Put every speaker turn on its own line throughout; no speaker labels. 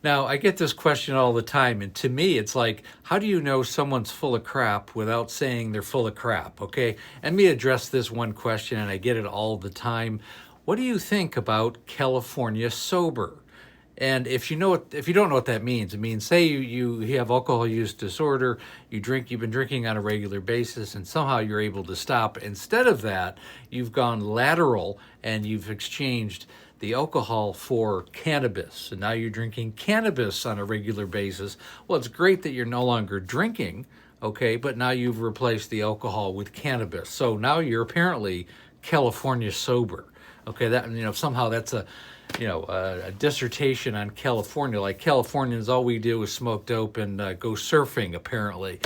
Now, I get this question all the time, and to me, it's like, how do you know someone's full of crap without saying they're full of crap? Okay, let me address this one question, and I get it all the time. What do you think about California sober? And if you don't know what that means, it means say you have alcohol use disorder, you've been drinking on a regular basis, and somehow you're able to stop. Instead of that, you've gone lateral and you've exchanged the alcohol for cannabis. And now you're drinking cannabis on a regular basis. Well, it's great that you're no longer drinking, okay, but now you've replaced the alcohol with cannabis. So now you're apparently California sober. Okay, that somehow that's a dissertation on California. Like Californians, all we do is smoke dope and go surfing. Apparently,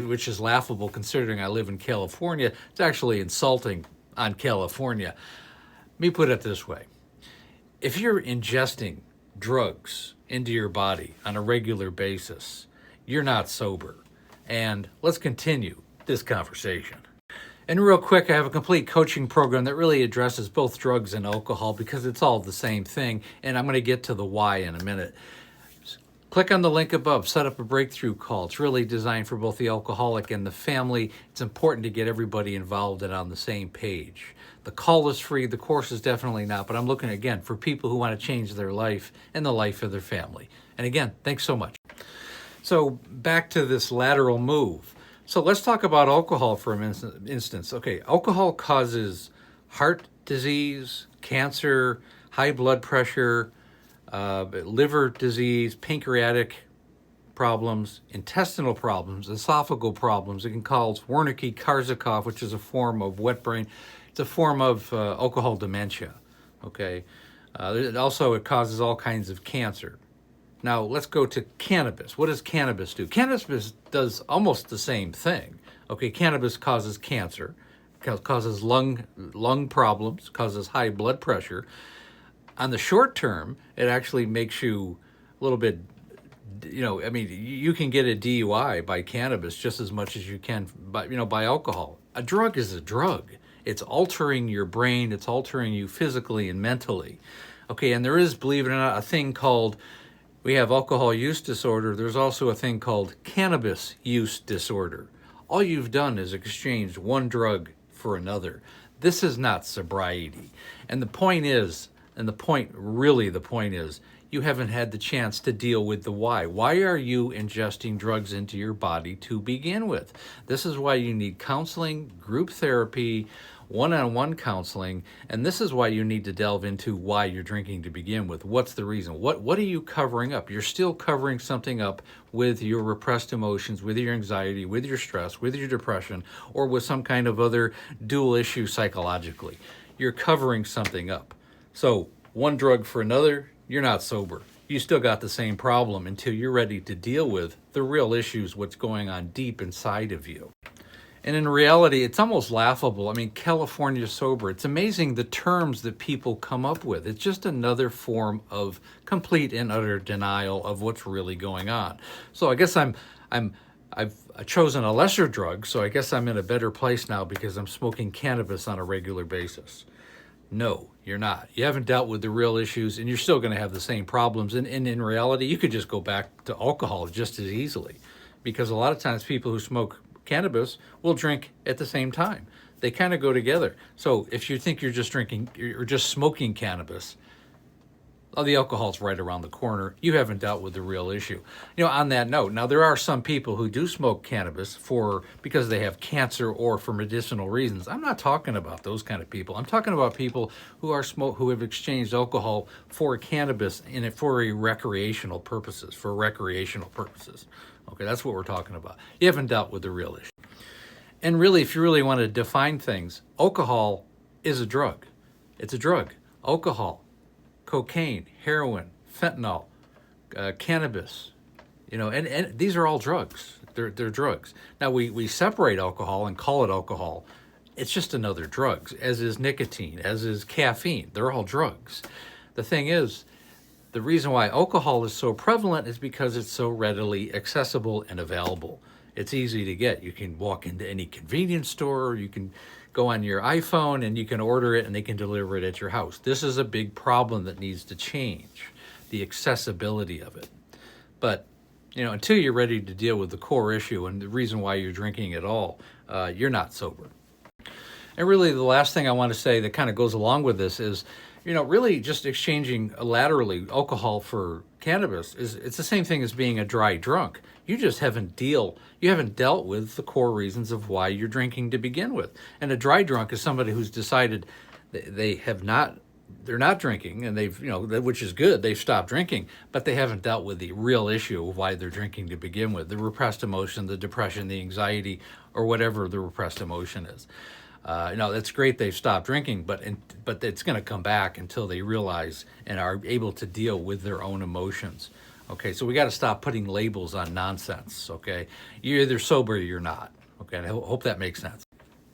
which is laughable considering I live in California. It's actually insulting on California. Let me put it this way: if you're ingesting drugs into your body on a regular basis, you're not sober. And let's continue this conversation. And real quick, I have a complete coaching program that really addresses both drugs and alcohol because it's all the same thing. And I'm going to get to the why in a minute. Click on the link above, set up a breakthrough call. It's really designed for both the alcoholic and the family. It's important to get everybody involved and on the same page. The call is free, the course is definitely not, but I'm looking again for people who want to change their life and the life of their family. And again, thanks so much. So back to this lateral move. So let's talk about alcohol for an instance. Okay, alcohol causes heart disease, cancer, high blood pressure, liver disease, pancreatic problems, intestinal problems, esophageal problems. It can cause Wernicke-Korsakoff, which is a form of wet brain. It's a form of alcohol dementia. Okay, it causes all kinds of cancer. Now, let's go to cannabis. What does cannabis do? Cannabis does almost the same thing. Okay, cannabis causes cancer, causes lung problems, causes high blood pressure. On the short term, it actually makes you a little bit, you can get a DUI by cannabis just as much as you can by alcohol. A drug is a drug. It's altering your brain. It's altering you physically and mentally. Okay, and there is, believe it or not, a thing called, we have alcohol use disorder. There's also a thing called cannabis use disorder. All you've done is exchanged one drug for another. This is not sobriety. And the point is, you haven't had the chance to deal with the why. Why are you ingesting drugs into your body to begin with? This is why you need counseling, group therapy, one-on-one counseling, and this is why you need to delve into why you're drinking to begin with. What's the reason? What are you covering up? You're still covering something up with your repressed emotions, with your anxiety, with your stress, with your depression, or with some kind of other dual issue psychologically. You're covering something up. So one drug for another, you're not sober. You still got the same problem until you're ready to deal with the real issues, what's going on deep inside of you. And in reality, it's almost laughable. I mean, California sober, it's amazing the terms that people come up with. It's just another form of complete and utter denial of what's really going on. So I guess I've chosen a lesser drug, so I guess I'm in a better place now because I'm smoking cannabis on a regular basis. No, you're not. You haven't dealt with the real issues, and you're still going to have the same problems. And in reality, you could just go back to alcohol just as easily, because a lot of times people who smoke cannabis will drink at the same time. They kind of go together. So if you think you're just smoking cannabis, the alcohol's right around the corner. You haven't dealt with the real issue. On that note, now there are some people who do smoke cannabis because they have cancer or for medicinal reasons. I'm not talking about those kind of people. I'm talking about people who have exchanged alcohol for cannabis for recreational purposes. Okay, that's what we're talking about. You haven't dealt with the real issue. And really, if you really want to define things, alcohol is a drug. It's a drug. Alcohol, cocaine, heroin, fentanyl, cannabis, and these are all drugs. They're drugs. Now we separate alcohol and call it alcohol. It's just another drug, as is nicotine, as is caffeine. They're all drugs. The thing is, the reason why alcohol is so prevalent is because it's so readily accessible and available. It's easy to get. You can walk into any convenience store, you can go on your iPhone and you can order it and they can deliver it at your house. This is a big problem that needs to change. the accessibility of it. But until you're ready to deal with the core issue and the reason why you're drinking at all, you're not sober. And really, the last thing I want to say that kind of goes along with this is, really just exchanging laterally alcohol for cannabis it's the same thing as being a dry drunk. You just haven't dealt with the core reasons of why you're drinking to begin with. And a dry drunk is somebody who's decided they're not drinking, and they've, which is good, they've stopped drinking, but they haven't dealt with the real issue of why they're drinking to begin with, the repressed emotion, the depression, the anxiety, or whatever the repressed emotion is. That's great they've stopped drinking, but it's going to come back until they realize and are able to deal with their own emotions. Okay, so we got to stop putting labels on nonsense. Okay, you're either sober or you're not. Okay, and I hope that makes sense.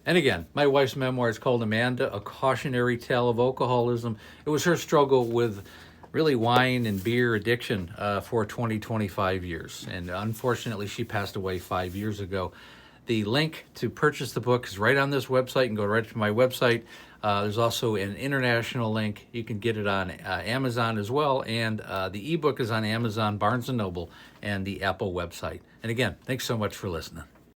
And again, my wife's memoir is called Amanda, A Cautionary Tale of Alcoholism. It was her struggle with really wine and beer addiction for 25 years. And unfortunately, she passed away 5 years ago. The link to purchase the book is right on this website. You can go right to my website. There's also an international link. You can get it on Amazon as well. And the ebook is on Amazon, Barnes & Noble, and the Apple website. And again, thanks so much for listening.